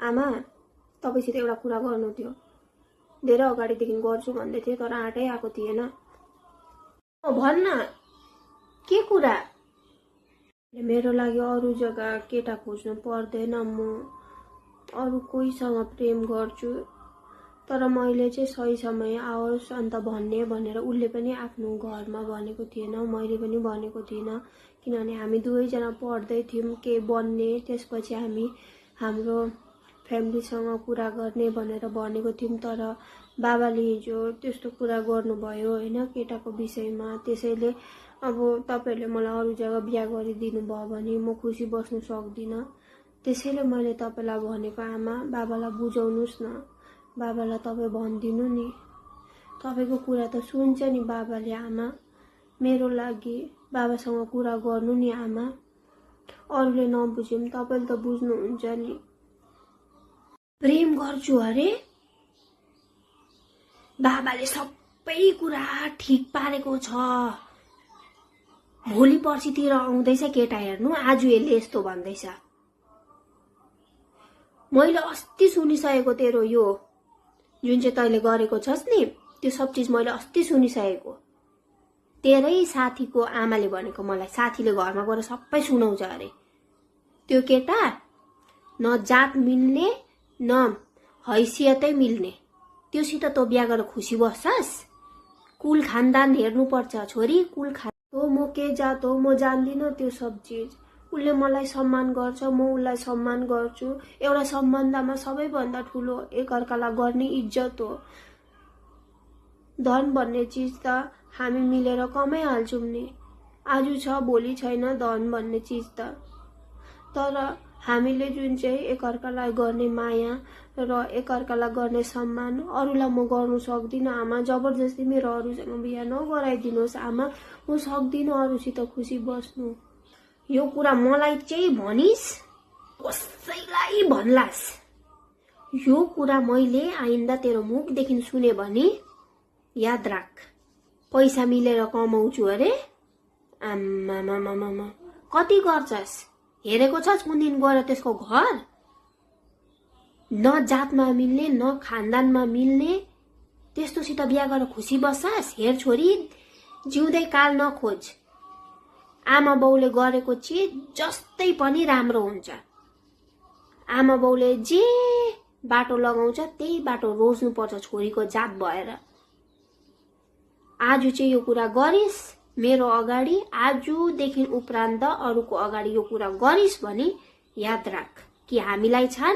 आमा तपाईसित एउटा कुरा गर्नु थियो। धेरै अगाडिदेखि गर्छु भन्दै थिए तर आँटै आएको थिएन। भन्न के कुरा? मेरो लागि अरू जग्गा केटा खोज्नु पर्दैन, म अरू कोहीसँग प्रेम गर्छु। तर मैले चाहिँ सही समय आओस् अन्त भन्ने भनेर उसले पनि आफ्नो घरमा भनेको थिएन, मैले पनि भनेको थिइनँ। किनभने हामी दुवैजना पढ्दै थियौँ के बन्ने, त्यसपछि हामी हाम्रो फ्यामिलीसँग कुरा गर्ने भनेर भनेको थियौँ। तर बाबाले हिजो त्यस्तो कुरा गर्नुभयो होइन केटाको विषयमा। त्यसैले अब तपाईहरुले मलाई अरू जग्गा बिहा गरिदिनु भयो भने म खुसी बस्नु सक्दिनँ। त्यसैले मैले तपाईलाई भनेको आमा बाबालाई बुझाउनुस् न, बाबालाई तपाई भन्दिनु नि। तपाईको कुरा त सुन्छ नि बाबाले। आमा मेरो लागि बाबासँग कुरा गर्नु नि आमा। अरूले नबुझे पनि तपाईले त बुझ्नुहुन्छ नि। प्रेम गर्छु अरे? बाबाले सबै कुरा ठीक पारेको छ। भोलि पर्सितिर आउँदैछ केटा हेर्नु, आज यसले यस्तो भन्दैछ। मैले अस्ति सुनिसकेको तेरो यो जुन चाहिँ तैले गरेको छस् नि त्यो सब चीज मैले अस्ति सुनिसकेको। तेरै साथीको आमाले भनेको मलाई, साथीले घरमा गएर सबै सुनाउँछ अरे। त्यो केटा न जात मिल्ने न हैसियतै मिल्ने, त्योसित तँ बिहा गरेर खुसी बस्छस्। कुल खानदान हेर्नु पर्छ छोरी, कुल खान हो म के जात हो म जान्दिनँ त्यो सब चीज। उसले मलाई सम्मान गर्छ, म उसलाई सम्मान गर्छु। एउटा सम्बन्धमा सबैभन्दा ठुलो एकअर्कालाई गर्ने इज्जत हो। धन भन्ने चीज त हामी मिलेर कमाइहाल्छौँ नि। आज छ भोलि छैन धन भन्ने चीज त। तर हामीले जुन चाहिँ एकअर्कालाई गर्ने माया र एकअर्कालाई गर्ने सम्मान अरूलाई म गर्नु सक्दिनँ आमा। जबरजस्ती मेरो अरूसँग बिहा नगराइदिनुहोस् आमा, म सक्दिनँ अरूसित खुसी बस्नु। यो कुरा मलाई चाहिँ भनिस्, कसैलाई भन्लास्। यो कुरा मैले आइन्दा तेरो मुखदेखि सुने भने याद राख, पैसा मिलेर कमाउँछु अरे। आम्मामामामा कति गर्छस्? हेरेको छस् कुन दिन गएर त्यसको घर? न जातमा मिल्ने न खानदानमा मिल्ने, त्यस्तोसित बिहा गरेर खुसी बस्छस्? हेर छोरी, जिउँदै काल नखोज। आमा बाउले गरेको चिज जस्तै पनि राम्रो हुन्छ। आमा बाउले जे बाटो लगाउँछ त्यही बाटो रोज्नुपर्छ छोरीको जात भएर। आज चाहिँ यो कुरा गरिस् मेरो अगाडि, आजदेखि उपरान्त अरूको अगाडि यो कुरा गरिस् भने याद राख कि हामीलाई छाड